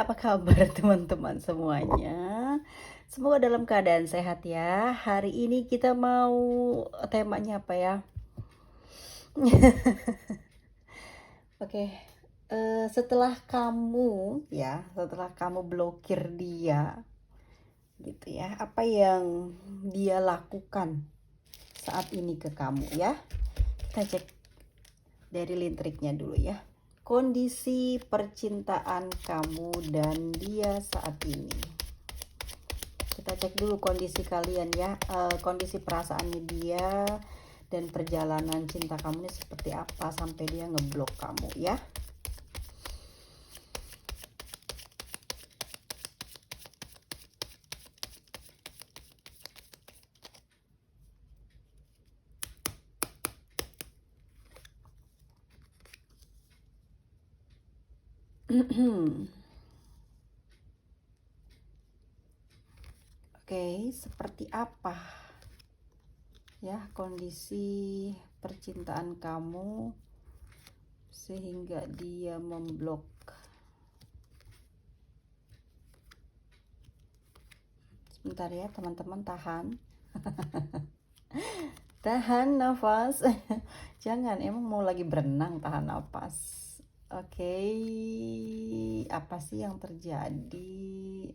apa kabar teman-teman semuanya? Semoga dalam keadaan sehat ya. Hari ini kita mau temanya apa ya? Oke, setelah kamu blokir dia, gitu ya. Apa yang dia lakukan saat ini ke kamu ya? Kita cek dari listriknya dulu ya. Kondisi percintaan kamu dan dia saat ini. Kita cek dulu kondisi kalian ya, kondisi perasaannya dia dan perjalanan cinta kamu ini seperti apa sampai dia ngeblok kamu ya. Oke, seperti apa ya kondisi percintaan kamu sehingga dia memblok. Sebentar ya teman-teman, tahan. Tahan nafas. Jangan, emang mau lagi berenang tahan nafas. Oke, apa sih yang terjadi?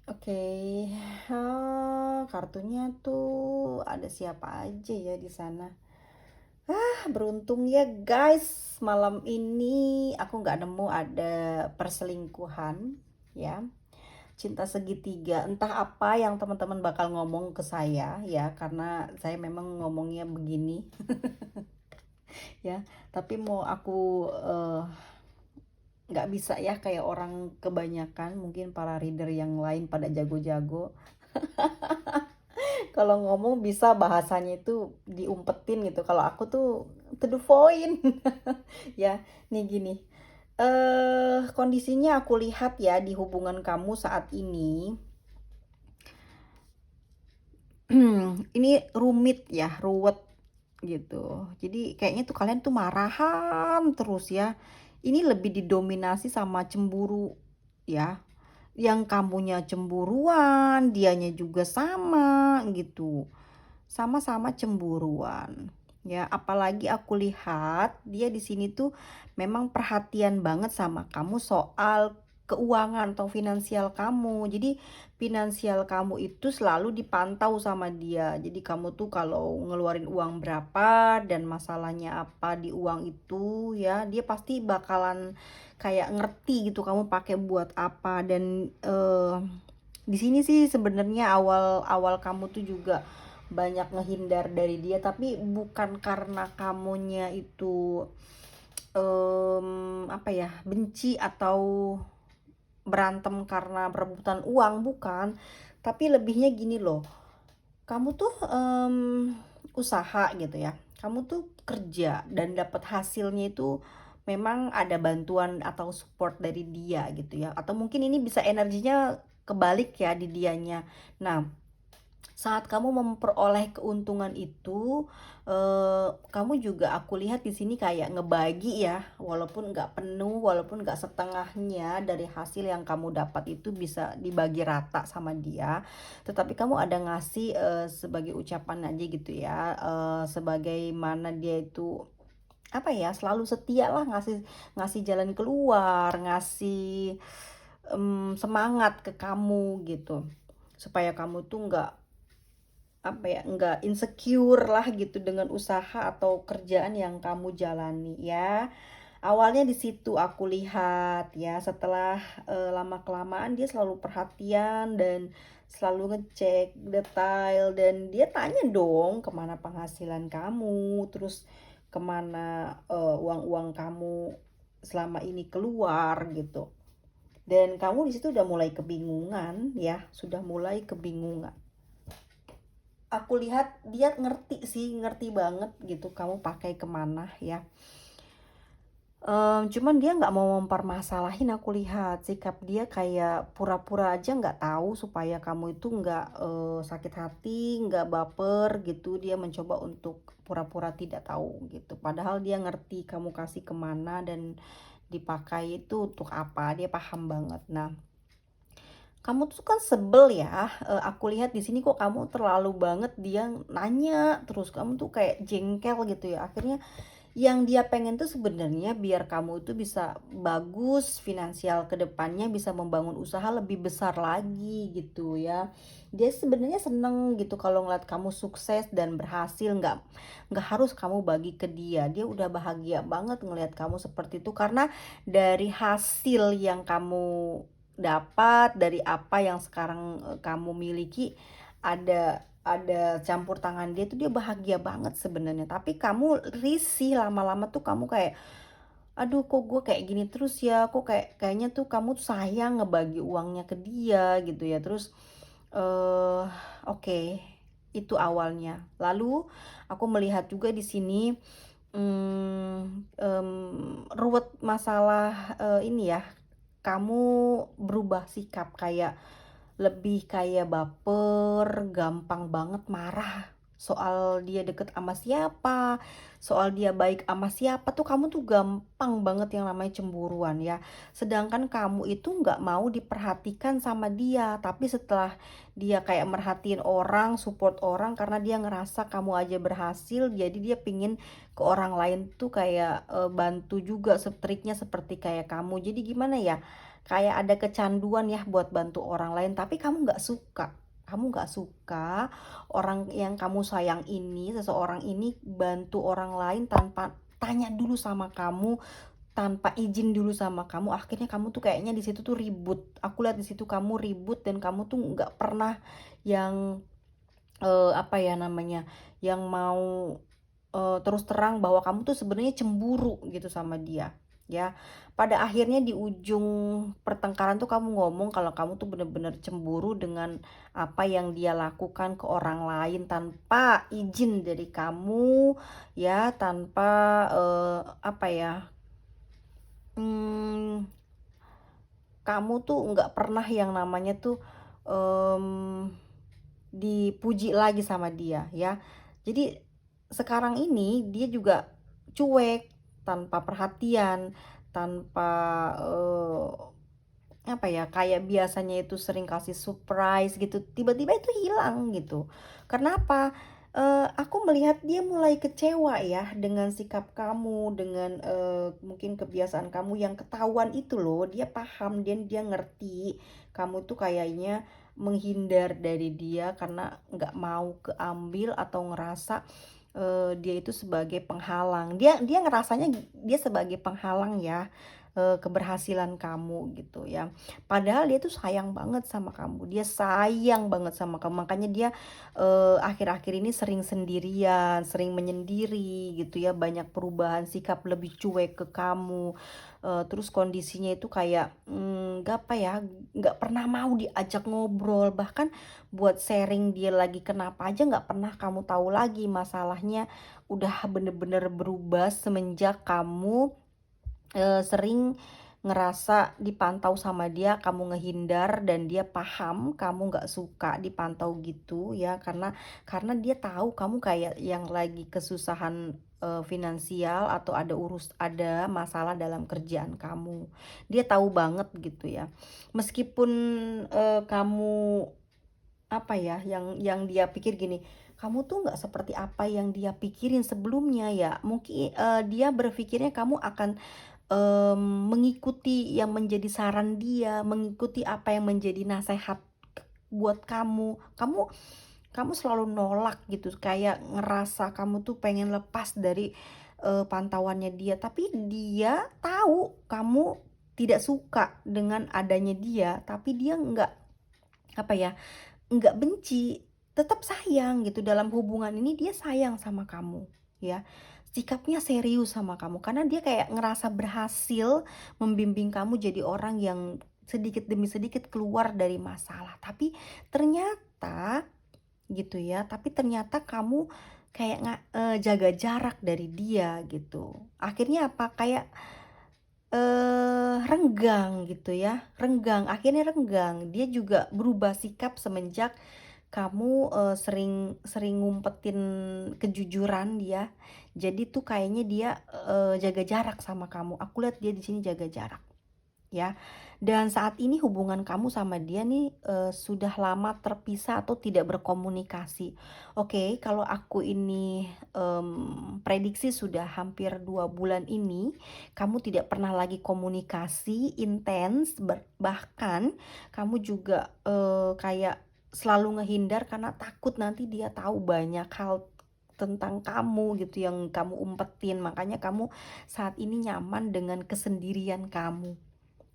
Oke, kartunya tuh ada siapa aja ya di sana? Beruntung ya guys, malam ini aku nggak nemu ada perselingkuhan ya. Cinta segitiga, entah apa yang teman-teman bakal ngomong ke saya ya, karena saya memang ngomongnya begini ya. Tapi mau aku nggak bisa ya kayak orang kebanyakan, mungkin para reader yang lain pada jago-jago. Kalau ngomong bisa bahasanya itu diumpetin gitu. Kalau aku tuh to the point. Ya, nih gini. Kondisinya aku lihat ya di hubungan kamu saat ini. Ini rumit ya, ruwet gitu. Jadi kayaknya tuh kalian tuh marahan terus ya. Ini lebih didominasi sama cemburu ya. Yang kamunya cemburuan, dianya juga sama gitu. Sama-sama cemburuan. Ya, apalagi aku lihat dia di sini tuh memang perhatian banget sama kamu soal keuangan atau finansial kamu. Jadi finansial kamu itu selalu dipantau sama dia. Jadi kamu tuh kalau ngeluarin uang berapa dan masalahnya apa di uang itu ya, dia pasti bakalan kayak ngerti gitu kamu pakai buat apa. Dan di sini sih sebenarnya awal-awal kamu tuh juga banyak ngehindar dari dia, tapi bukan karena kamunya itu apa ya, benci atau berantem karena perebutan uang, bukan. Tapi lebihnya gini loh, kamu tuh usaha gitu ya, kamu tuh kerja dan dapat hasilnya itu memang ada bantuan atau support dari dia gitu ya, atau mungkin ini bisa energinya kebalik ya di dianya. Nah, saat kamu memperoleh keuntungan itu, kamu juga aku lihat di sini kayak ngebagi ya, walaupun nggak penuh, walaupun nggak setengahnya dari hasil yang kamu dapat itu bisa dibagi rata sama dia, tetapi kamu ada ngasih sebagai ucapan aja gitu ya, sebagaimana dia itu apa ya, selalu setia lah, ngasih ngasih jalan keluar, ngasih semangat ke kamu gitu, supaya kamu tuh nggak apa ya, nggak insecure lah gitu dengan usaha atau kerjaan yang kamu jalani ya. Awalnya di situ aku lihat ya, setelah lama kelamaan dia selalu perhatian dan selalu ngecek detail, dan dia tanya dong kemana penghasilan kamu, terus kemana uang-uang kamu selama ini keluar gitu. Dan kamu di situ udah mulai kebingungan ya, sudah mulai kebingungan. Aku lihat dia ngerti sih, ngerti banget gitu kamu pakai kemana ya. Cuman dia nggak mau mempermasalahin, aku lihat sikap dia kayak pura-pura aja nggak tahu supaya kamu itu nggak sakit hati, nggak baper gitu. Dia mencoba untuk pura-pura tidak tahu gitu. Padahal dia ngerti kamu kasih kemana, dan dipakai itu untuk apa, dia paham banget. Nah, kamu tuh kan sebel ya, aku lihat di sini kok kamu terlalu banget dia nanya terus, kamu tuh kayak jengkel gitu ya. Akhirnya yang dia pengen tuh sebenarnya biar kamu itu bisa bagus finansial ke depannya, bisa membangun usaha lebih besar lagi gitu ya. Dia sebenarnya seneng gitu kalau ngeliat kamu sukses dan berhasil, nggak harus kamu bagi ke dia. Dia udah bahagia banget ngelihat kamu seperti itu karena dari hasil yang kamu dapat, dari apa yang sekarang kamu miliki, ada campur tangan dia tuh, dia bahagia banget sebenarnya. Tapi kamu risih lama-lama tuh, kamu kayak, aduh kok gue kayak gini terus ya, kok kayaknya tuh kamu tuh sayang ngebagi uangnya ke dia gitu ya. Terus oke, itu awalnya. Lalu aku melihat juga di sini ruwet masalah ini ya, kamu berubah sikap kayak lebih kayak baper, gampang banget marah soal dia deket sama siapa, soal dia baik sama siapa tuh kamu tuh gampang banget yang namanya cemburuan ya. Sedangkan kamu itu nggak mau diperhatikan sama dia, tapi setelah dia kayak merhatiin orang, support orang karena dia ngerasa kamu aja berhasil, jadi dia pingin ke orang lain tuh kayak bantu juga, triknya seperti kayak kamu. Jadi gimana ya? Kayak ada kecanduan ya buat bantu orang lain, tapi kamu nggak suka orang yang kamu sayang ini, seseorang ini bantu orang lain tanpa tanya dulu sama kamu, tanpa izin dulu sama kamu. Akhirnya kamu tuh kayaknya di situ tuh ribut. Aku lihat di situ kamu ribut dan kamu tuh nggak pernah yang apa ya namanya, yang mau terus terang bahwa kamu tuh sebenarnya cemburu gitu sama dia, ya. Pada akhirnya di ujung pertengkaran tuh kamu ngomong kalau kamu tuh bener-bener cemburu dengan apa yang dia lakukan ke orang lain tanpa izin dari kamu, ya, tanpa, apa ya, mmm, kamu tuh nggak pernah yang namanya tuh, mmm, dipuji lagi sama dia, ya. Jadi sekarang ini dia juga cuek, tanpa perhatian, tanpa, apa ya, kayak biasanya itu sering kasih surprise gitu, tiba-tiba itu hilang gitu. Kenapa? Aku melihat dia mulai kecewa ya dengan sikap kamu, dengan, mungkin kebiasaan kamu yang ketahuan itu loh, dia paham dan dia ngerti kamu tuh kayaknya menghindar dari dia karena nggak mau keambil atau ngerasa dia itu sebagai penghalang. Dia dia ngerasanya dia sebagai penghalang ya, keberhasilan kamu gitu ya. Padahal dia tuh sayang banget sama kamu, dia sayang banget sama kamu. Makanya dia, akhir-akhir ini sering sendirian, sering menyendiri gitu ya, banyak perubahan sikap, lebih cuek ke kamu. Terus kondisinya itu kayak, nggak apa ya, nggak pernah mau diajak ngobrol, bahkan buat sharing dia lagi kenapa aja nggak pernah kamu tahu lagi. Masalahnya udah bener-bener berubah semenjak kamu sering ngerasa dipantau sama dia, kamu ngehindar dan dia paham kamu nggak suka dipantau gitu ya, karena dia tahu kamu kayak yang lagi kesusahan finansial atau ada masalah dalam kerjaan kamu. Dia tahu banget gitu ya. Meskipun kamu apa ya, yang dia pikir gini, kamu tuh nggak seperti apa yang dia pikirin sebelumnya ya. Mungkin dia berpikirnya kamu akan mengikuti yang menjadi saran dia, mengikuti apa yang menjadi nasihat buat kamu. Kamu selalu nolak gitu, kayak ngerasa kamu tuh pengen lepas dari, pantauannya dia, tapi dia tahu kamu tidak suka dengan adanya dia, tapi dia nggak, apa ya, nggak benci, tetap sayang gitu. Dalam hubungan ini dia sayang sama kamu, ya. Sikapnya serius sama kamu karena dia kayak ngerasa berhasil membimbing kamu jadi orang yang sedikit demi sedikit keluar dari masalah. Tapi ternyata gitu ya, tapi ternyata kamu kayak nggak jaga jarak dari dia gitu. Akhirnya apa? Kayak renggang gitu ya, renggang, akhirnya renggang. Dia juga berubah sikap semenjak kamu, sering sering ngumpetin kejujuran dia. Jadi tuh kayaknya dia, jaga jarak sama kamu. Aku lihat dia di sini jaga jarak, ya. Dan saat ini hubungan kamu sama dia nih, sudah lama terpisah atau tidak berkomunikasi. Oke, kalau aku ini, prediksi sudah hampir 2 bulan ini, kamu tidak pernah lagi komunikasi intens, bahkan kamu juga, kayak selalu ngehindar karena takut nanti dia tahu banyak hal tentang kamu gitu yang kamu umpetin. Makanya kamu saat ini nyaman dengan kesendirian kamu.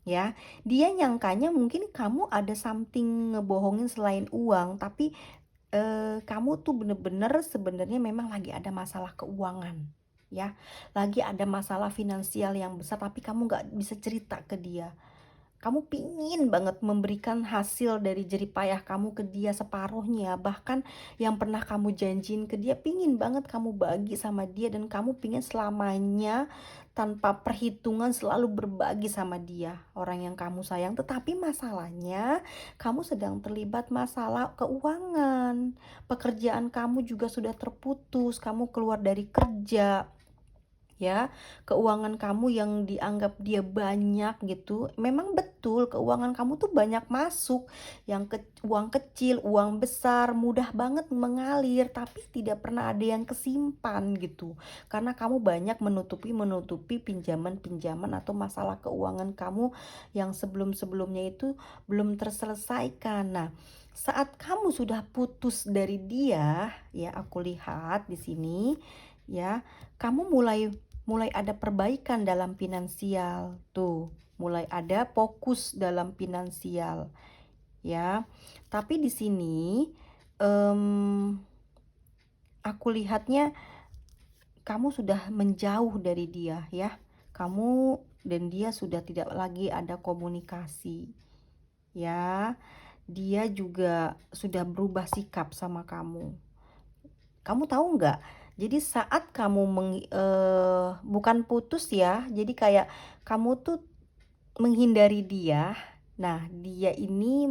Ya, dia nyangkanya mungkin kamu ada something ngebohongin selain uang, tapi, kamu tuh bener-bener sebenarnya memang lagi ada masalah keuangan, ya. Lagi ada masalah finansial yang besar, tapi kamu nggak bisa cerita ke dia. Kamu pingin banget memberikan hasil dari jerih payah kamu ke dia separuhnya, bahkan yang pernah kamu janjiin ke dia pingin banget kamu bagi sama dia, dan kamu pingin selamanya tanpa perhitungan selalu berbagi sama dia, orang yang kamu sayang. Tetapi masalahnya kamu sedang terlibat masalah keuangan, pekerjaan kamu juga sudah terputus, kamu keluar dari kerja, ya. Keuangan kamu yang dianggap dia banyak gitu, memang betul keuangan kamu tuh banyak masuk, uang kecil, uang besar, mudah banget mengalir, tapi tidak pernah ada yang kesimpan gitu. Karena kamu banyak menutupi pinjaman-pinjaman atau masalah keuangan kamu yang sebelum-sebelumnya itu belum terselesaikan. Nah, saat kamu sudah putus dari dia, ya aku lihat di sini, ya, kamu mulai mulai ada perbaikan dalam finansial tuh, mulai ada fokus dalam finansial, ya. Tapi di sini, mmm, aku lihatnya kamu sudah menjauh dari dia, ya. Kamu dan dia sudah tidak lagi ada komunikasi, ya. Dia juga sudah berubah sikap sama kamu. Kamu tahu nggak? Jadi saat kamu bukan putus ya, jadi kayak kamu tuh menghindari dia. Nah, dia ini,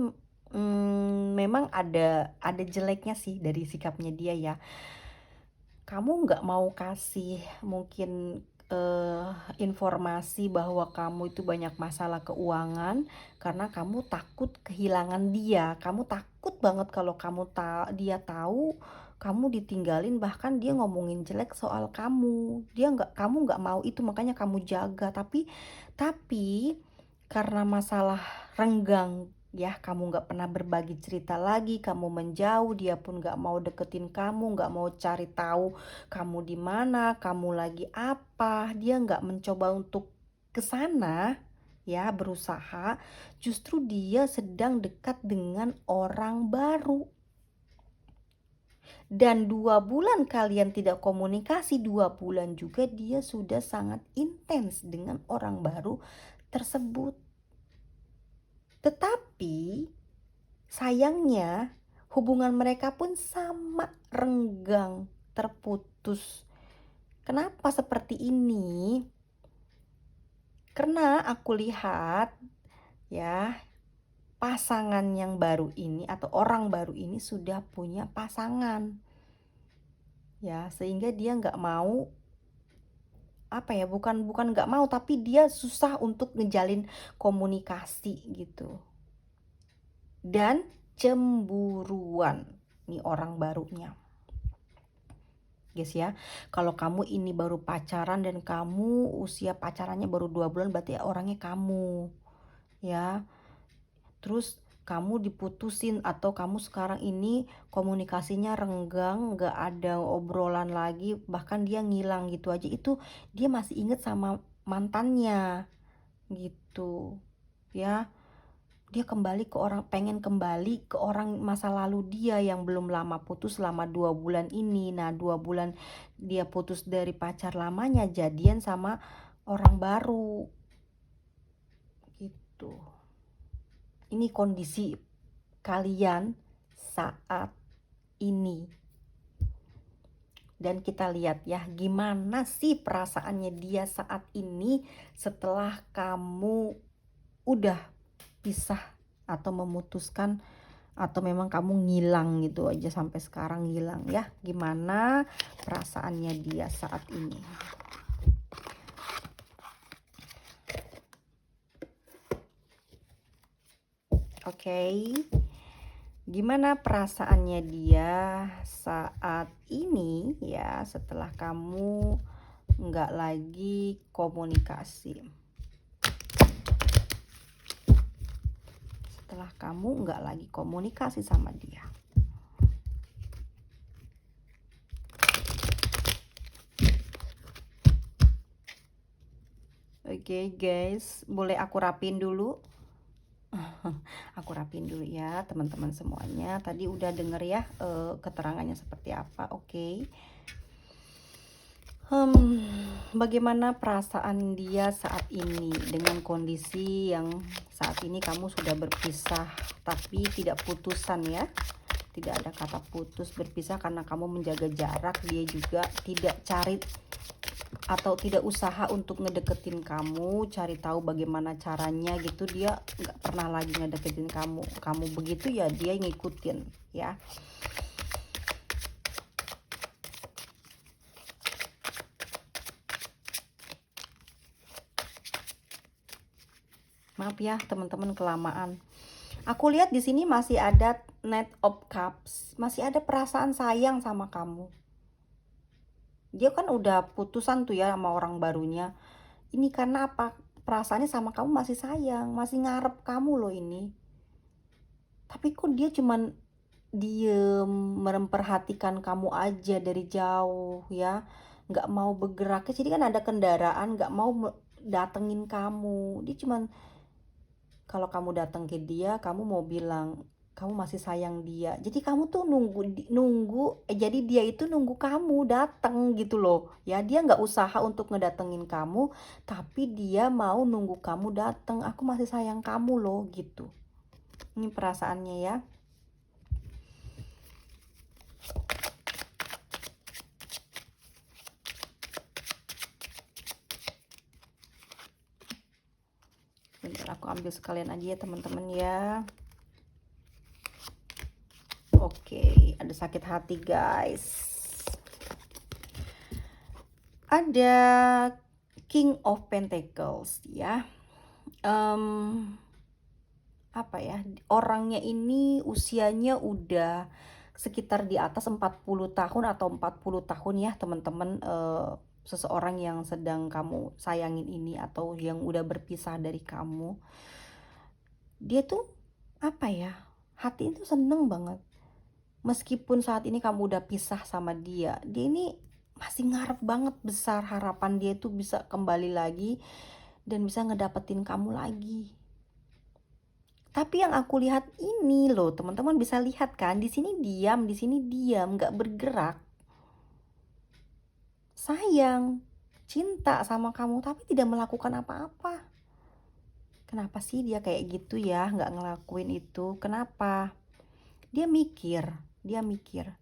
memang ada jeleknya sih dari sikapnya dia ya. Kamu nggak mau kasih mungkin, informasi bahwa kamu itu banyak masalah keuangan karena kamu takut kehilangan dia. Kamu takut banget kalau dia tahu kamu ditinggalin, bahkan dia ngomongin jelek soal kamu. Kamu nggak mau itu, makanya kamu jaga. Tapi karena masalah renggang ya, kamu nggak pernah berbagi cerita lagi, kamu menjauh, dia pun nggak mau deketin kamu, nggak mau cari tahu kamu di mana, kamu lagi apa, dia nggak mencoba untuk ke sana, ya, berusaha. Justru dia sedang dekat dengan orang baru. Dan 2 bulan kalian tidak komunikasi, 2 bulan juga dia sudah sangat intens dengan orang baru tersebut. Tetapi sayangnya hubungan mereka pun sama renggang, terputus. Kenapa seperti ini? Karena aku lihat ya, pasangan yang baru ini atau orang baru ini sudah punya pasangan. Ya, sehingga dia nggak mau, apa ya, bukan bukan nggak mau, tapi dia susah untuk ngejalin komunikasi gitu. Dan cemburuan nih orang barunya. Guys ya, kalau kamu ini baru pacaran dan kamu usia pacarannya baru 2 bulan, berarti orangnya kamu, ya. Terus kamu diputusin atau kamu sekarang ini komunikasinya renggang, nggak ada obrolan lagi, bahkan dia ngilang gitu aja, itu dia masih inget sama mantannya gitu, ya. Dia pengen kembali ke orang masa lalu dia yang belum lama putus selama 2 bulan ini. Nah, 2 bulan dia putus dari pacar lamanya, jadian sama orang baru gitu. Ini kondisi kalian saat ini. Dan kita lihat ya, gimana sih perasaannya dia saat ini setelah kamu udah pisah atau memutuskan atau memang kamu ngilang gitu aja sampai sekarang ngilang ya. Gimana perasaannya dia saat ini? Oke. Gimana perasaannya dia saat ini ya setelah kamu nggak lagi komunikasi? Setelah kamu nggak lagi komunikasi sama dia. Oke guys, boleh aku rapin dulu? Aku rapin dulu ya teman-teman semuanya. Tadi udah denger ya keterangannya seperti apa. Oke. Bagaimana perasaan dia saat ini dengan kondisi yang saat ini kamu sudah berpisah tapi tidak putusan ya? Tidak ada kata putus, berpisah karena kamu menjaga jarak. Dia juga tidak cari atau tidak usaha untuk ngedeketin kamu, cari tahu bagaimana caranya gitu. Dia nggak pernah lagi ngedeketin kamu begitu ya dia ngikutin ya. Maaf ya teman-teman kelamaan. Aku lihat di sini masih ada Knight of Cups, masih ada perasaan sayang sama kamu. Dia kan udah putusan tuh ya sama orang barunya. Ini karena apa? Perasaannya sama kamu masih sayang, masih ngarep kamu loh ini. Tapi kok dia cuman diem, memperhatikan kamu aja dari jauh ya. Nggak mau bergerak. Jadi kan ada kendaraan, nggak mau datengin kamu. Dia cuman kalau kamu datang ke dia, kamu mau bilang kamu masih sayang dia. Jadi kamu tuh jadi dia itu nunggu kamu datang gitu loh. Ya, dia nggak usaha untuk ngedatengin kamu, tapi dia mau nunggu kamu datang. Aku masih sayang kamu loh gitu. Ini perasaannya ya. Bentar aku ambil sekalian aja ya teman-teman ya. Oke, ada sakit hati guys. Ada King of Pentacles ya. Apa ya, orangnya ini usianya udah sekitar di atas 40 tahun atau 40 tahun ya teman-teman. Seseorang yang sedang kamu sayangin ini atau yang udah berpisah dari kamu, dia tuh apa ya, hati itu seneng banget meskipun saat ini kamu udah pisah sama dia. Dia ini masih ngarep banget, besar harapan dia tuh bisa kembali lagi dan bisa ngedapetin kamu lagi. Tapi yang aku lihat ini loh, teman-teman bisa lihat kan, di sini diam, nggak bergerak. Sayang, cinta sama kamu, tapi tidak melakukan apa-apa. Kenapa sih dia kayak gitu ya, nggak ngelakuin itu? Kenapa? Dia mikir, dia mikir.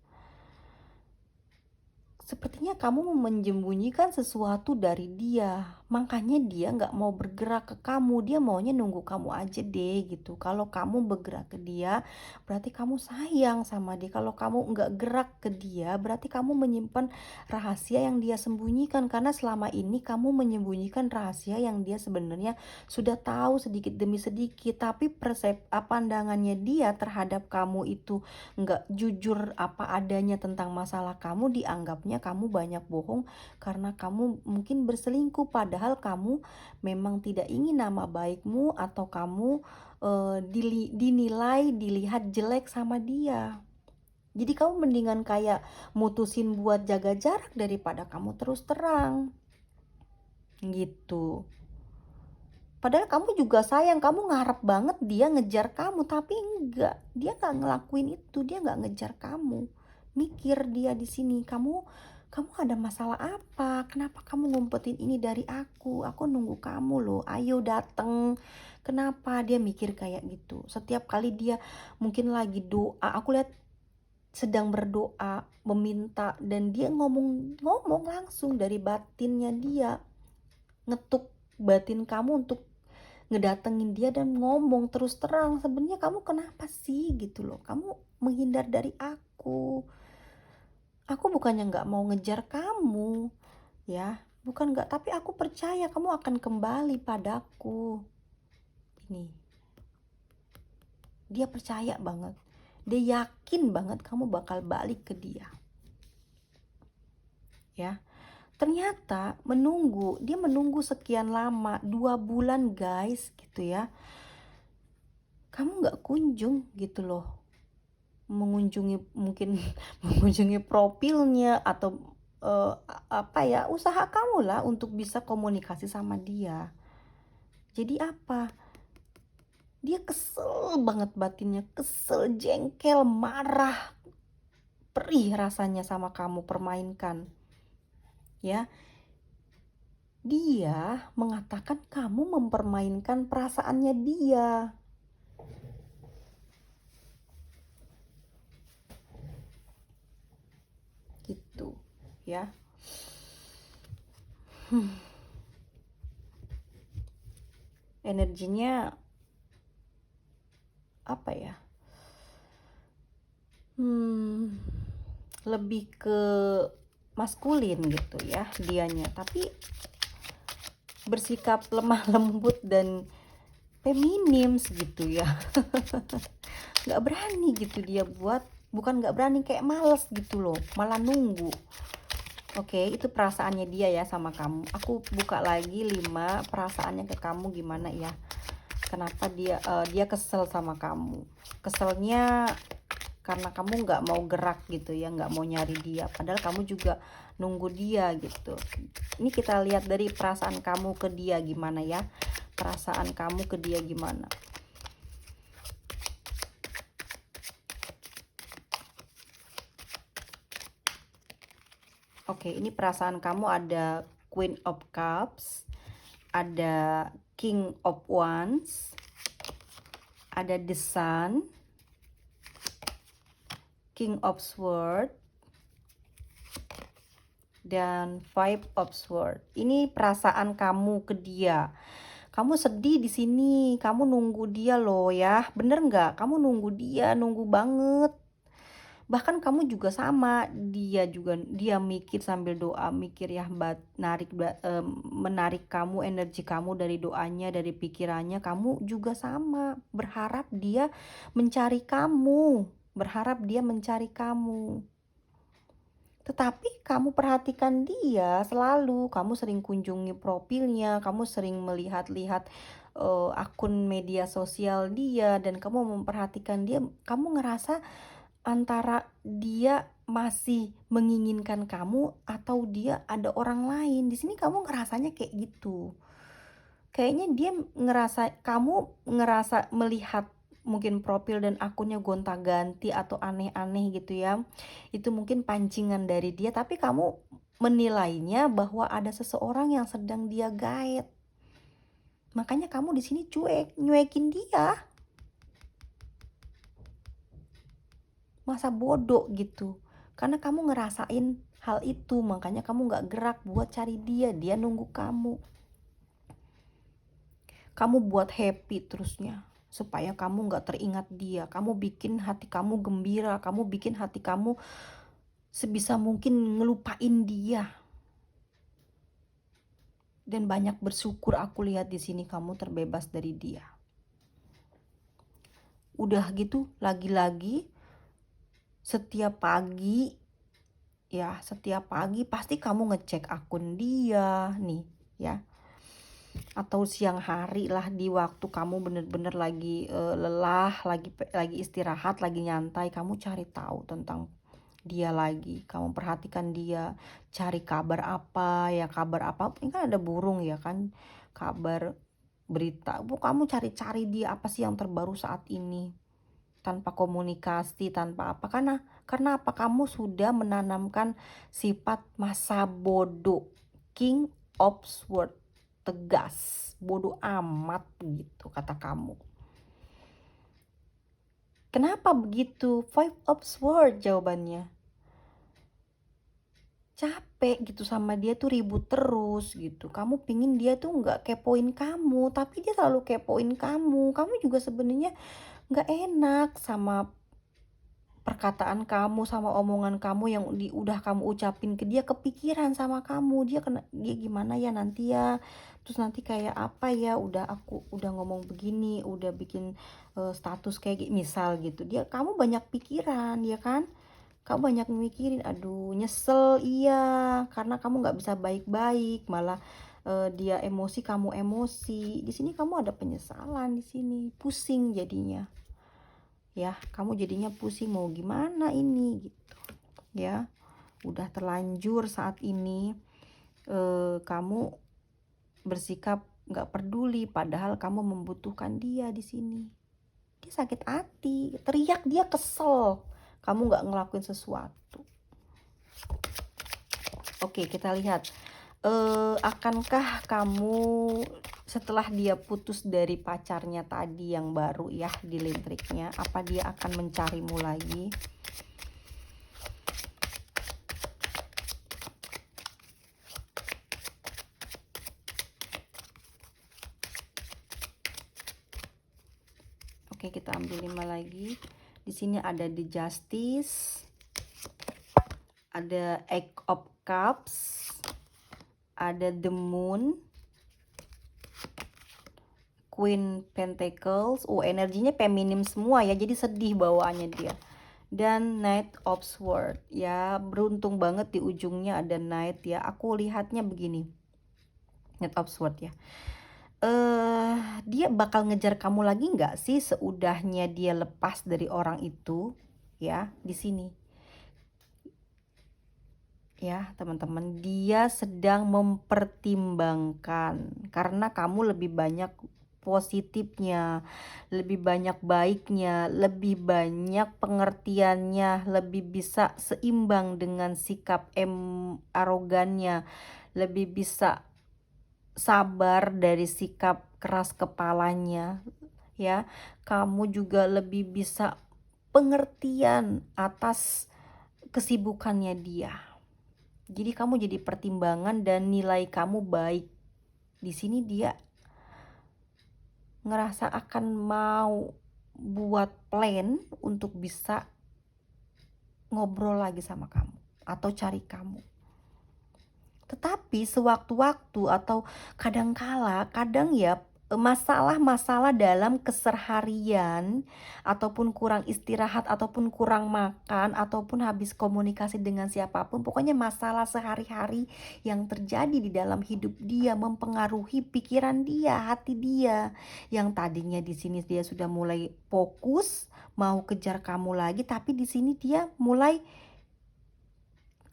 Sepertinya kamu menyembunyikan sesuatu dari dia, makanya dia nggak mau bergerak ke kamu. Dia maunya nunggu kamu aja deh gitu. Kalau kamu bergerak ke dia, berarti kamu sayang sama dia. Kalau kamu nggak gerak ke dia, berarti kamu menyimpan rahasia yang dia sembunyikan. Karena selama ini kamu menyembunyikan rahasia yang dia sebenarnya sudah tahu sedikit demi sedikit. Tapi pandangannya dia terhadap kamu itu nggak jujur apa adanya tentang masalah kamu. Dianggapnya kamu banyak bohong karena kamu mungkin berselingkuh, padahal kamu memang tidak ingin nama baikmu atau kamu dilihat jelek sama dia. Jadi kamu mendingan kayak mutusin buat jaga jarak daripada kamu terus terang gitu. Padahal kamu juga sayang, kamu ngarep banget dia ngejar kamu, tapi enggak, dia nggak ngelakuin itu, dia nggak ngejar kamu. Mikir dia di sini, kamu ada masalah apa? Kenapa kamu ngumpetin ini dari aku? Aku nunggu kamu loh, ayo dateng. Kenapa dia mikir kayak gitu? Setiap kali dia mungkin lagi doa, aku lihat sedang berdoa, meminta, dan dia ngomong langsung dari batinnya dia, ngetuk batin kamu untuk ngedatengin dia dan ngomong terus terang, sebenarnya kamu kenapa sih gitu loh, kamu menghindar dari aku bukannya nggak mau ngejar kamu ya, bukan nggak, tapi aku percaya kamu akan kembali padaku. Ini dia percaya banget, dia yakin banget kamu bakal balik ke dia ya. Ternyata dia menunggu sekian lama, 2 bulan guys gitu ya, kamu nggak kunjung gitu loh mengunjungi, mungkin mengunjungi profilnya atau apa ya, usaha kamu lah untuk bisa komunikasi sama dia. Jadi apa, dia kesel banget batinnya, kesel, jengkel, marah, perih rasanya sama kamu permainkan ya. Dia mengatakan kamu mempermainkan perasaannya dia gitu ya. Energinya apa ya, lebih ke maskulin gitu ya dianya, tapi bersikap lemah lembut dan feminim gitu ya. Nggak berani gitu dia buat, bukan nggak berani, kayak males gitu loh, malah nunggu. Oke, itu perasaannya dia ya sama kamu. Aku buka lagi 5 perasaannya ke kamu gimana ya. Kenapa dia kesel sama kamu. Keselnya karena kamu nggak mau gerak gitu ya, nggak mau nyari dia, padahal kamu juga nunggu dia gitu. Ini kita lihat dari perasaan kamu ke dia gimana ya, perasaan kamu ke dia gimana. Oke, ini perasaan kamu ada Queen of Cups, ada King of Wands, ada The Sun, King of Swords, dan Five of Swords. Ini perasaan kamu ke dia. Kamu sedih di sini, kamu nunggu dia loh ya. Bener nggak? Kamu nunggu dia, nunggu banget. Bahkan kamu juga sama, dia mikir sambil doa, mikir ya, menarik kamu, energi kamu dari doanya, dari pikirannya. Kamu juga sama, berharap dia mencari kamu, berharap dia mencari kamu. Tetapi kamu perhatikan dia selalu, kamu sering kunjungi profilnya, kamu sering melihat-lihat akun media sosial dia, dan kamu memperhatikan dia. Kamu ngerasa antara dia masih menginginkan kamu atau dia ada orang lain. Di sini kamu ngerasanya kayak gitu. Kayaknya kamu ngerasa melihat mungkin profil dan akunnya gonta-ganti atau aneh-aneh gitu ya. Itu mungkin pancingan dari dia, tapi kamu menilainya bahwa ada seseorang yang sedang dia guide. Makanya kamu di sini nyuekin dia. Masa bodoh gitu. Karena kamu ngerasain hal itu, makanya kamu gak gerak buat cari dia nunggu kamu. Kamu buat happy terusnya, supaya kamu gak teringat dia. Kamu bikin hati kamu gembira, kamu bikin hati kamu sebisa mungkin ngelupain dia. Dan banyak bersyukur aku lihat di sini kamu terbebas dari dia. Udah gitu, lagi-lagi setiap pagi pasti kamu ngecek akun dia nih ya, atau siang hari lah, di waktu kamu bener-bener lagi lelah, lagi istirahat, lagi nyantai, kamu cari tahu tentang dia lagi, kamu perhatikan dia, cari kabar apa ya, kabar apa, ini kan ada burung ya kan, kabar, berita, kamu cari-cari dia, apa sih yang terbaru saat ini, tanpa komunikasi, tanpa apa, karena apa, kamu sudah menanamkan sifat masa bodoh, King of Swords, tegas, bodoh amat gitu kata kamu. Kenapa begitu? Five of Swords jawabannya. capek gitu sama dia tuh ribut terus gitu. Kamu pingin dia tuh nggak kepoin kamu, tapi dia selalu kepoin kamu. Kamu juga sebenarnya nggak enak sama perkataan kamu, sama omongan kamu yang udah kamu ucapin ke dia, kepikiran sama kamu. Dia gimana ya nanti ya? Terus nanti kayak apa ya? Aku udah ngomong begini, udah bikin status kayak misal gitu. Kamu banyak pikiran, ya kan? Kamu banyak mikirin, aduh nyesel iya, karena kamu nggak bisa baik-baik, malah dia emosi, kamu emosi. Di sini kamu ada penyesalan di sini, pusing jadinya. Ya, kamu jadinya pusing mau gimana ini gitu. Ya, udah terlanjur saat ini kamu bersikap nggak peduli, padahal kamu membutuhkan dia di sini. Dia sakit hati, teriak, dia kesel. Kamu nggak ngelakuin sesuatu. Oke, kita lihat. Akankah kamu setelah dia putus dari pacarnya tadi yang baru ya di listriknya, apa dia akan mencarimu lagi? Oke, kita ambil 5 lagi. Di sini ada the justice, ada eight of cups, ada the moon, queen pentacles. Energinya feminim semua ya, jadi sedih bawaannya dia. Dan knight of sword ya, beruntung banget di ujungnya ada knight ya. Aku lihatnya begini, knight of sword ya, dia bakal ngejar kamu lagi nggak sih seudahnya dia lepas dari orang itu ya. Di sini ya teman-teman, dia sedang mempertimbangkan karena kamu lebih banyak positifnya, lebih banyak baiknya, lebih banyak pengertiannya, lebih bisa seimbang dengan sikap arogannya, lebih bisa sabar dari sikap keras kepalanya ya. Kamu juga lebih bisa pengertian atas kesibukannya dia. Jadi kamu jadi pertimbangan dan nilai kamu baik. Di sini dia ngerasa akan mau buat plan untuk bisa ngobrol lagi sama kamu atau cari kamu. Tetapi sewaktu-waktu atau kadang ya masalah-masalah dalam keseharian ataupun kurang istirahat ataupun kurang makan ataupun habis komunikasi dengan siapapun, pokoknya masalah sehari-hari yang terjadi di dalam hidup dia mempengaruhi pikiran dia, hati dia. Yang tadinya di sini dia sudah mulai fokus mau kejar kamu lagi, tapi di sini dia mulai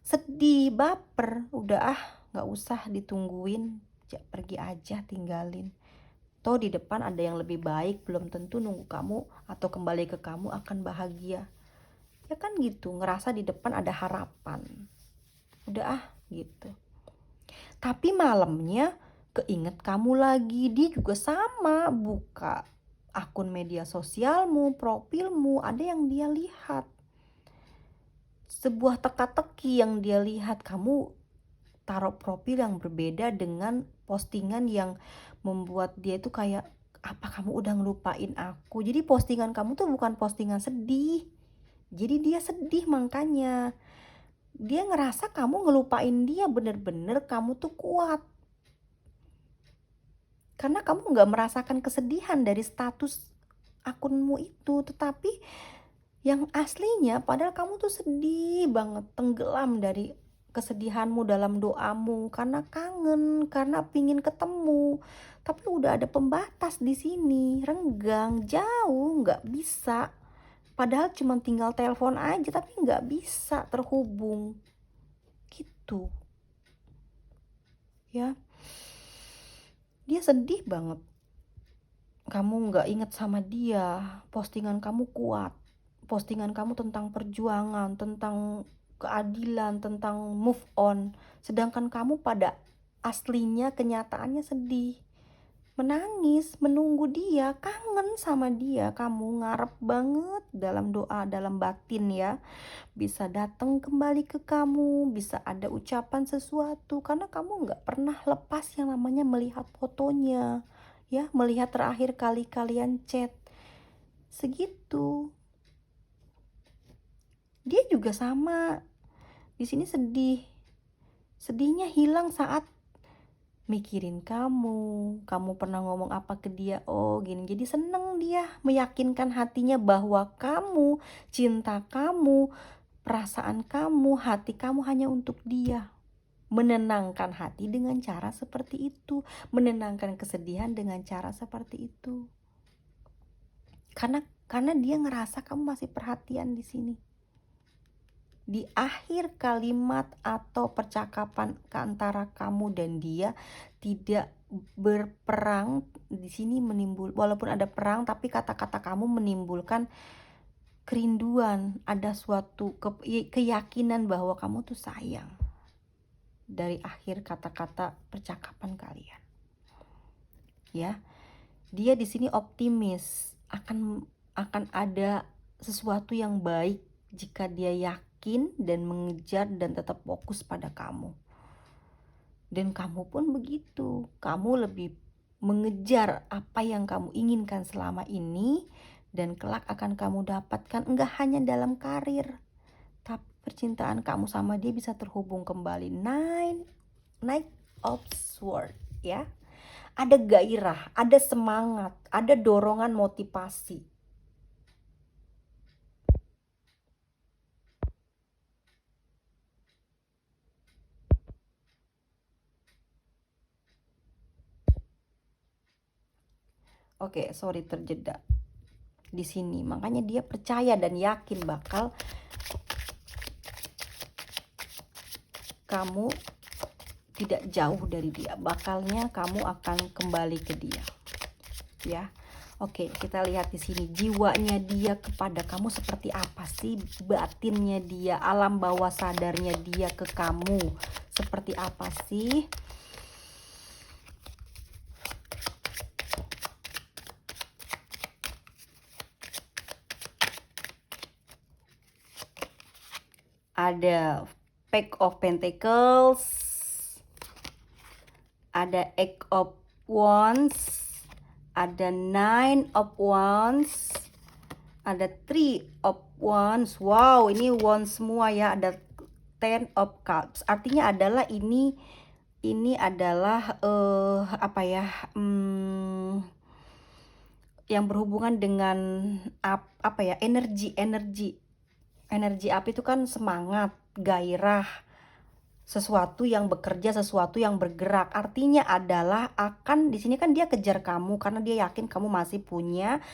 sedih, baper, udah nggak usah ditungguin, pergi aja, tinggalin. Toh di depan ada yang lebih baik, belum tentu nunggu kamu atau kembali ke kamu akan bahagia. Ya kan gitu, ngerasa di depan ada harapan. Udah gitu. Tapi malamnya keinget kamu lagi, dia juga sama buka akun media sosialmu, profilmu, ada yang dia lihat. Sebuah teka-teki yang dia lihat, kamu taruh profil yang berbeda dengan postingan yang membuat dia itu kayak, apa kamu udah ngelupain aku? Jadi postingan kamu tuh bukan postingan sedih. Jadi dia sedih, makanya dia ngerasa kamu ngelupain dia, bener-bener kamu tuh kuat. Karena kamu gak merasakan kesedihan dari status akunmu itu. Tetapi yang aslinya padahal kamu tuh sedih banget, tenggelam dari kesedihanmu dalam doamu karena kangen, karena pingin ketemu. Tapi udah ada pembatas di sini, renggang, jauh, nggak bisa. Padahal cuma tinggal telepon aja, tapi nggak bisa terhubung. Gitu. Ya. Dia sedih banget. Kamu nggak inget sama dia, postingan kamu kuat. Postingan kamu tentang perjuangan, tentang keadilan, tentang move on. Sedangkan kamu pada aslinya kenyataannya sedih. menangis, menunggu dia, kangen sama dia, kamu ngarep banget dalam doa, dalam batin ya, bisa datang kembali ke kamu, bisa ada ucapan sesuatu, karena kamu nggak pernah lepas yang namanya melihat fotonya, ya, melihat terakhir kali kalian chat, segitu. Dia juga sama, di sini sedih, sedihnya hilang saat mikirin kamu pernah ngomong apa ke dia, oh gini, jadi seneng dia meyakinkan hatinya bahwa kamu, cinta kamu, perasaan kamu, hati kamu hanya untuk dia. Menenangkan hati dengan cara seperti itu, menenangkan kesedihan dengan cara seperti itu. Karena dia ngerasa kamu masih perhatian di sini. Di akhir kalimat atau percakapan antara kamu dan dia tidak berperang, di sini walaupun ada perang tapi kata-kata kamu menimbulkan kerinduan, ada suatu keyakinan bahwa kamu tuh sayang dari akhir kata-kata percakapan kalian. Ya. Dia di sini optimis akan ada sesuatu yang baik jika dia yakin dan mengejar dan tetap fokus pada kamu. Dan kamu pun begitu, kamu lebih mengejar apa yang kamu inginkan selama ini, dan kelak akan kamu dapatkan, enggak hanya dalam karir, tapi percintaan kamu sama dia bisa terhubung kembali. Knight of Swords, ya. Ada gairah, ada semangat, ada dorongan motivasi. Oke, sorry terjeda di sini. Makanya dia percaya dan yakin bakal kamu tidak jauh dari dia. Bakalnya kamu akan kembali ke dia. Ya. Oke, kita lihat di sini jiwanya dia kepada kamu seperti apa sih? Batinnya dia, alam bawah sadarnya dia ke kamu seperti apa sih? Ada Pack of Pentacles, ada Eight of Wands, ada Nine of Wands, ada Three of Wands. Wow, ini Wands semua ya. Ada Ten of Cups. Artinya adalah ini adalah apa ya? Yang berhubungan dengan apa ya? Energi api itu kan semangat, gairah, sesuatu yang bekerja, sesuatu yang bergerak. Artinya adalah akan di sini kan dia kejar kamu karena dia yakin kamu masih punya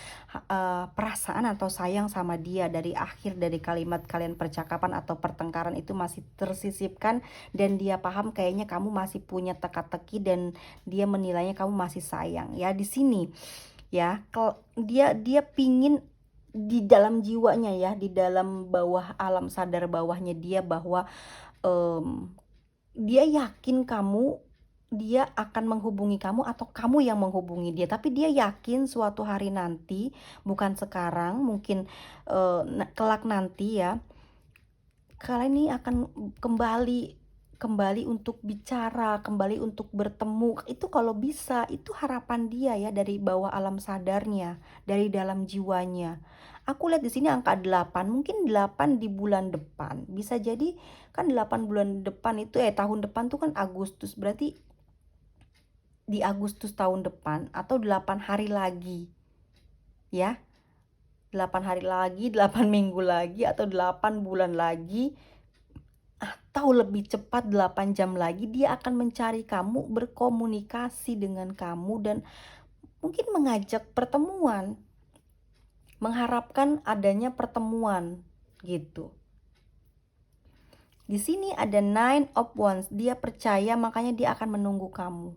perasaan atau sayang sama dia. Dari akhir dari kalimat kalian percakapan atau pertengkaran itu masih tersisipkan, dan dia paham kayaknya kamu masih punya teka-teki dan dia menilainya kamu masih sayang. Ya di sini ya, dia pingin di dalam jiwanya ya, di dalam bawah alam sadar bawahnya dia bahwa dia yakin dia akan menghubungi kamu atau kamu yang menghubungi dia, tapi dia yakin suatu hari nanti, bukan sekarang, mungkin kelak nanti ya, kalian ini akan kembali untuk bicara, kembali untuk bertemu. Itu kalau bisa, itu harapan dia ya, dari bawah alam sadarnya, dari dalam jiwanya. Aku lihat di sini angka 8, mungkin 8 di bulan depan. Bisa jadi kan 8 bulan depan itu tahun depan tuh kan Agustus, berarti di Agustus tahun depan atau 8 hari lagi. Ya. 8 hari lagi, 8 minggu lagi atau 8 bulan lagi, atau lebih cepat 8 jam lagi dia akan mencari kamu, berkomunikasi dengan kamu, dan mungkin mengajak pertemuan, mengharapkan adanya pertemuan gitu. Di sini ada Nine of Wands, dia percaya, makanya dia akan menunggu kamu.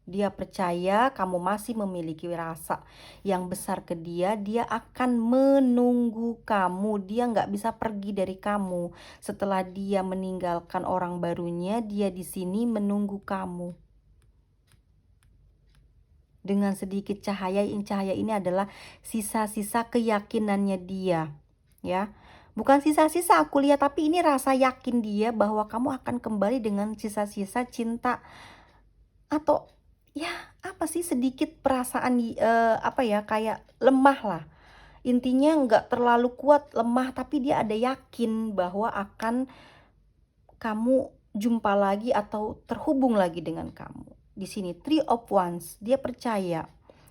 Dia percaya kamu masih memiliki rasa yang besar ke dia. Dia akan menunggu kamu. Dia nggak bisa pergi dari kamu. Setelah dia meninggalkan orang barunya, dia di sini menunggu kamu. dengan sedikit cahaya. Cahaya ini adalah sisa-sisa keyakinannya dia, ya. Bukan sisa-sisa aku lihat, tapi ini rasa yakin dia bahwa kamu akan kembali dengan sisa-sisa cinta, atau ya apa sih, sedikit perasaan apa ya, kayak lemah lah. Intinya nggak terlalu kuat, lemah, tapi dia ada yakin bahwa akan kamu jumpa lagi atau terhubung lagi dengan kamu. Di sini Three of Wands, dia percaya.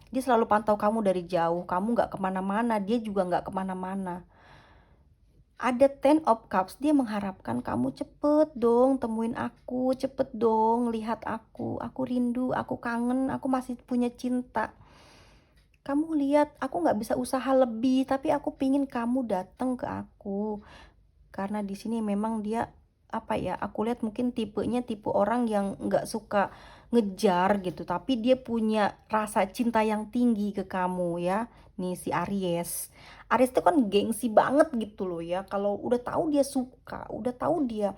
Dia selalu pantau kamu dari jauh, kamu nggak kemana-mana, dia juga nggak kemana-mana. Ada Ten of Cups, dia mengharapkan kamu cepet dong temuin aku, cepet dong lihat aku rindu, aku kangen, aku masih punya cinta. Kamu lihat, aku nggak bisa usaha lebih, tapi aku pingin kamu datang ke aku. Karena di sini memang dia, apa ya, aku lihat mungkin tipenya tipe orang yang nggak suka ngejar gitu, tapi dia punya rasa cinta yang tinggi ke kamu ya. Nih si Aries. Aries itu kan gengsi banget gitu loh ya. Kalau udah tahu dia suka, udah tahu dia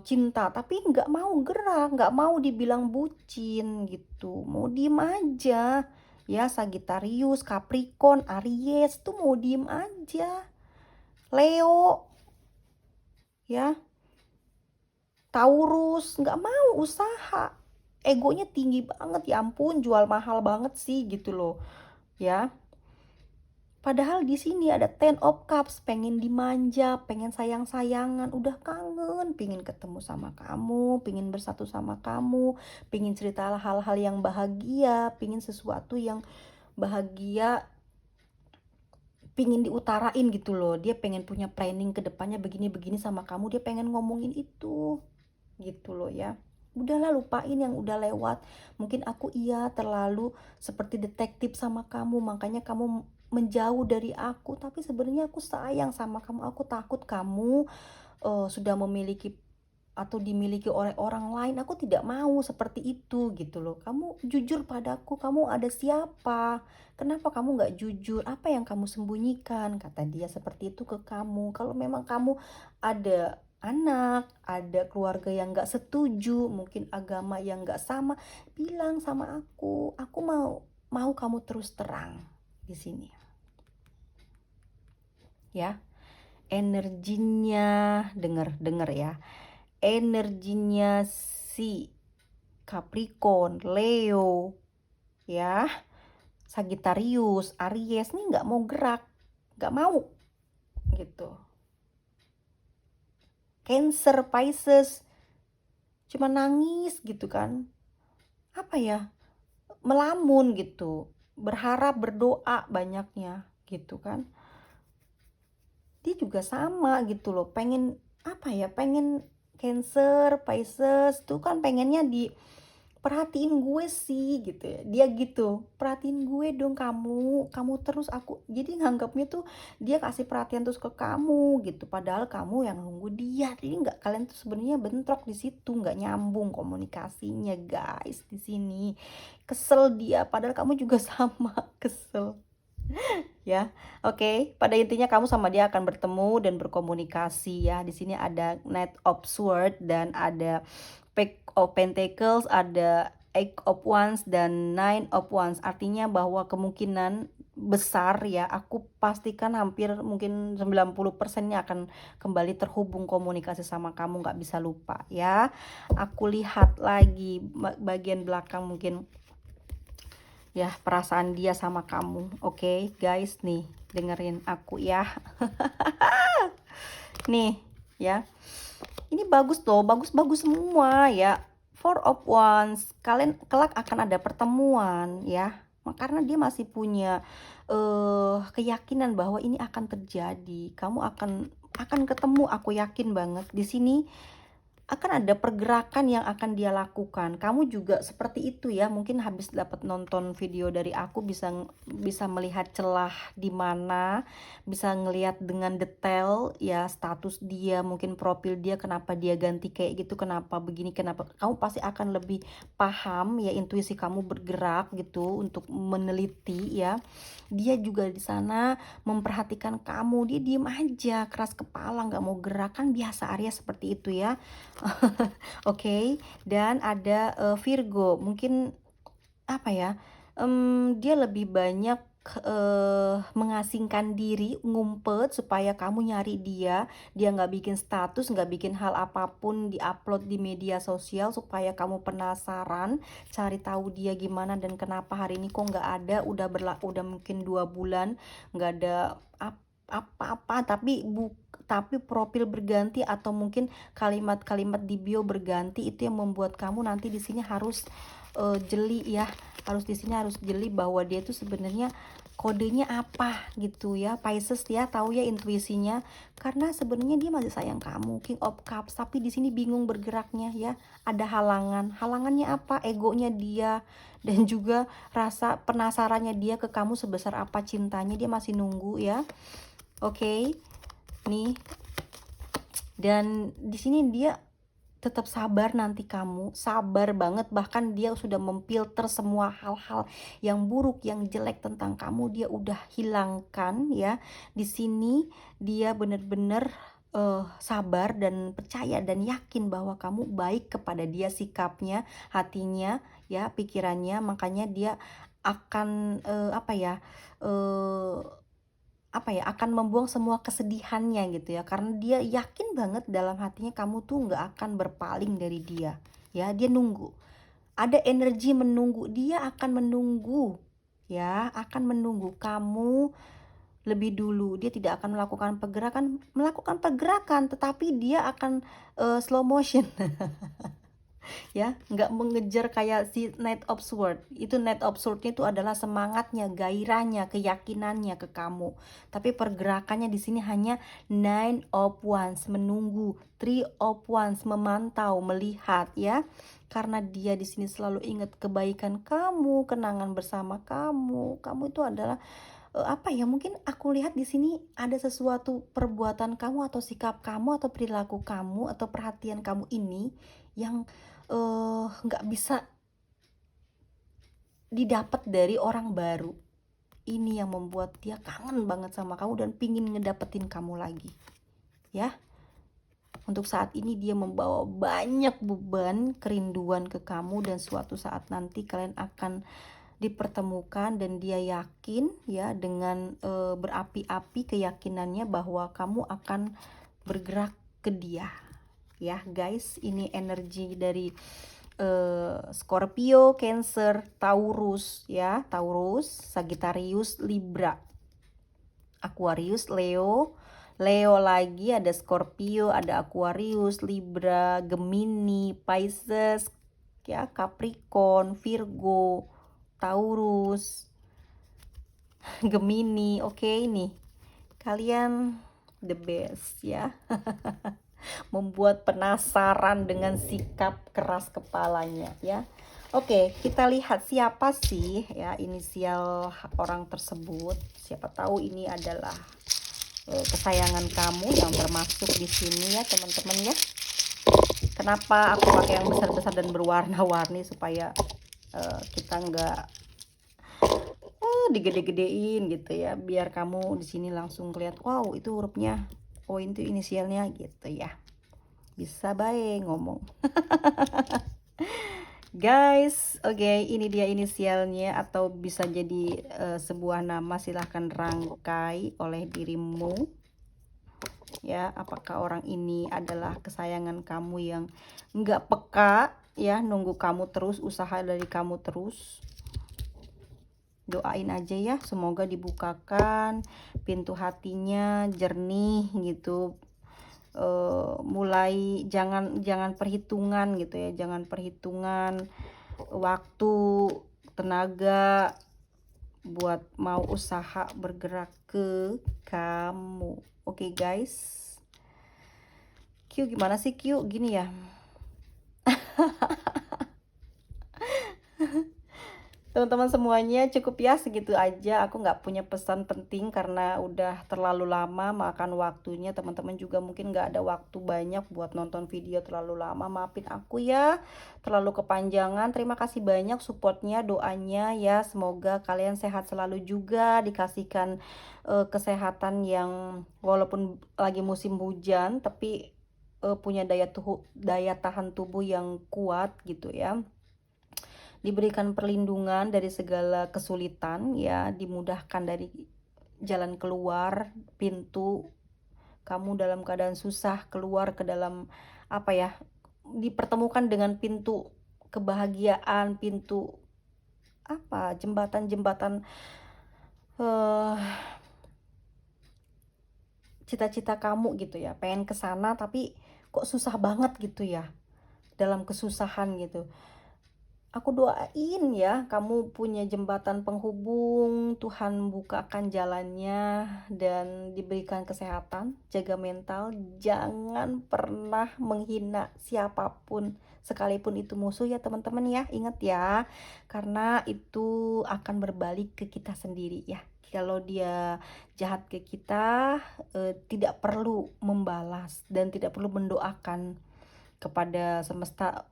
cinta, tapi nggak mau gerak, nggak mau dibilang bucin gitu, mau diem aja. Ya, Sagittarius, Capricorn, Aries tuh mau diem aja. Leo, ya, Taurus nggak mau usaha, egonya tinggi banget, ya ampun, jual mahal banget sih gitu loh ya. Padahal di sini ada Ten of Cups, pengen dimanja, pengen sayang-sayangan, udah kangen, pengen ketemu sama kamu, pengen bersatu sama kamu, pengen cerita hal-hal yang bahagia, pengen sesuatu yang bahagia, pengen diutarain gitu loh. Dia pengen punya planning ke depannya begini-begini sama kamu, dia pengen ngomongin itu gitu loh ya. Udahlah, lupain yang udah lewat. Mungkin aku terlalu seperti detektif sama kamu, makanya kamu menjauh dari aku, tapi sebenarnya aku sayang sama kamu. Aku takut kamu sudah memiliki atau dimiliki oleh orang lain. Aku tidak mau seperti itu gitu loh. Kamu jujur padaku, kamu ada siapa? Kenapa kamu nggak jujur? Apa yang kamu sembunyikan? Kata dia seperti itu ke kamu. Kalau memang kamu ada anak, ada keluarga yang nggak setuju, mungkin agama yang nggak sama, bilang sama aku mau kamu terus terang di sini ya. Energinya, denger ya, energinya si Capricorn, Leo, ya, Sagittarius, Aries nih nggak mau gerak, nggak mau gitu. Cancer, Pisces, cuma nangis gitu kan, apa ya, melamun gitu, berharap, berdoa banyaknya gitu kan. Dia juga sama gitu loh, pengen, apa ya, pengen, Cancer, Pisces tuh kan pengennya perhatiin gue sih gitu ya, dia gitu, perhatiin gue dong, kamu terus, aku jadi nganggapnya tuh dia kasih perhatian terus ke kamu gitu, padahal kamu yang nunggu dia. Jadi nggak, kalian tuh sebenarnya bentrok di situ, nggak nyambung komunikasinya guys. Di sini kesel dia, padahal kamu juga sama kesel ya. Oke, pada intinya kamu sama dia akan bertemu dan berkomunikasi ya. Di sini ada Knight of Swords dan ada Pack of Pentacles, ada Eight of Wands dan Nine of Wands. Artinya bahwa kemungkinan besar ya, aku pastikan hampir mungkin 90%-nya akan kembali terhubung komunikasi sama kamu, nggak bisa lupa ya. Aku lihat lagi bagian belakang mungkin ya, perasaan dia sama kamu. Oke, guys, nih dengerin aku ya. Nih ya, ini bagus loh, bagus-bagus semua ya. Four of Wands, kalian kelak akan ada pertemuan ya, karena dia masih punya keyakinan bahwa ini akan terjadi. Kamu akan ketemu, aku yakin banget. Di sini akan ada pergerakan yang akan dia lakukan. Kamu juga seperti itu ya. Mungkin habis dapat nonton video dari aku bisa melihat celah di mana, bisa ngelihat dengan detail ya, status dia, mungkin profil dia, kenapa dia ganti kayak gitu, kenapa begini, kenapa. Kamu pasti akan lebih paham ya, intuisi kamu bergerak gitu untuk meneliti ya. Dia juga di sana memperhatikan kamu, dia diem aja, keras kepala, nggak mau gerak, kan biasa Aries seperti itu ya. Oke, dan ada Virgo, mungkin apa ya, dia lebih banyak, mengasingkan diri, ngumpet supaya kamu nyari dia. Dia nggak bikin status, nggak bikin hal apapun di-upload di media sosial supaya kamu penasaran, cari tahu dia gimana dan kenapa hari ini kok nggak ada, udah mungkin 2 bulan nggak ada apa-apa, tapi profil berganti atau mungkin kalimat-kalimat di bio berganti. Itu yang membuat kamu nanti di sini harus jeli ya, harus jeli bahwa dia tuh sebenarnya kodenya apa gitu ya. Pisces ya, tahu ya intuisinya, karena sebenarnya dia masih sayang kamu, King of Cups, tapi di sini bingung bergeraknya ya. Ada halangannya apa? Egonya dia, dan juga rasa penasarannya dia ke kamu sebesar apa cintanya, dia masih nunggu ya. Oke, nih, dan di sini dia tetap sabar, nanti kamu sabar banget, bahkan dia sudah memfilter semua hal-hal yang buruk, yang jelek tentang kamu, dia udah hilangkan ya. Di sini dia bener-bener sabar dan percaya dan yakin bahwa kamu baik kepada dia, sikapnya, hatinya ya, pikirannya. Makanya dia akan akan membuang semua kesedihannya gitu ya, karena dia yakin banget dalam hatinya kamu tuh nggak akan berpaling dari dia ya. Dia nunggu, ada energi menunggu, dia akan menunggu ya, akan menunggu kamu lebih dulu. Dia tidak akan melakukan pergerakan, tetapi dia akan slow motion ya, nggak mengejar kayak si Knight of Sword. Itu Knight of Sword itu adalah semangatnya, gairahnya, keyakinannya ke kamu. Tapi pergerakannya di sini hanya Nine of Wands, menunggu, Three of Wands, memantau, melihat ya. Karena dia di sini selalu ingat kebaikan kamu, kenangan bersama kamu. Kamu itu adalah mungkin aku lihat di sini ada sesuatu perbuatan kamu atau sikap kamu atau perilaku kamu atau perhatian kamu ini yang nggak bisa didapat dari orang baru. Ini yang membuat dia kangen banget sama kamu dan pingin ngedapetin kamu lagi ya. Untuk saat ini dia membawa banyak beban kerinduan ke kamu, dan suatu saat nanti kalian akan dipertemukan, dan dia yakin ya dengan berapi-api keyakinannya bahwa kamu akan bergerak ke dia ya guys. Ini energi dari Scorpio, Cancer, Taurus ya, Taurus, Sagittarius, Libra, Aquarius, Leo lagi, ada Scorpio, ada Aquarius, Libra, Gemini, Pisces ya, Capricorn, Virgo, Taurus, Gemini. Oke, nih kalian the best ya. Membuat penasaran dengan sikap keras kepalanya ya. Oke, kita lihat siapa sih ya inisial orang tersebut. Siapa tahu ini adalah kesayangan kamu yang termasuk di sini ya teman-teman ya. Kenapa aku pakai yang besar-besar dan berwarna-warni supaya kita nggak digede-gedein gitu ya, biar kamu di sini langsung kelihatan, wow itu hurufnya, oh itu inisialnya gitu ya. Bisa baik ngomong. Guys, oke, ini dia inisialnya, atau bisa jadi sebuah nama. Silahkan rangkai oleh dirimu ya. Apakah orang ini adalah kesayangan kamu yang nggak peka ya, nunggu kamu terus, usaha dari kamu terus. Doain aja ya, semoga dibukakan pintu hatinya, jernih gitu. Mulai jangan perhitungan gitu ya, jangan perhitungan waktu, tenaga buat mau usaha bergerak ke kamu. Oke guys, Q gimana sih Q gini ya. Teman-teman semuanya, cukup ya segitu aja. Aku nggak punya pesan penting karena udah terlalu lama makan waktunya. Teman-teman juga mungkin nggak ada waktu banyak buat nonton video terlalu lama. Maafin aku ya, terlalu kepanjangan. Terima kasih banyak supportnya, doanya ya. Semoga kalian sehat selalu juga, dikasihkan kesehatan yang walaupun lagi musim hujan, tapi punya daya tahan tubuh yang kuat gitu ya. diberikan perlindungan dari segala kesulitan ya, dimudahkan dari jalan keluar, pintu, kamu dalam keadaan susah keluar ke dalam, apa ya, dipertemukan dengan pintu kebahagiaan, pintu, apa, jembatan-jembatan, eee, cita-cita kamu gitu ya, pengen ke sana tapi kok susah banget gitu ya, dalam kesusahan gitu. Aku doain ya, kamu punya jembatan penghubung, Tuhan bukakan jalannya dan diberikan kesehatan, jaga mental, jangan pernah menghina siapapun, sekalipun itu musuh ya teman-teman ya, ingat ya, karena itu akan berbalik ke kita sendiri ya. Kalau dia jahat ke kita, tidak perlu membalas dan tidak perlu mendoakan kepada semesta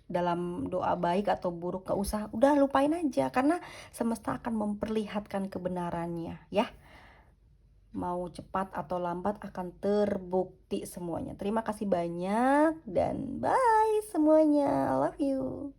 dalam doa baik atau buruk, gak usah, udah lupain aja karena semesta akan memperlihatkan kebenarannya ya, mau cepat atau lambat akan terbukti semuanya. Terima kasih banyak dan bye semuanya, I love you.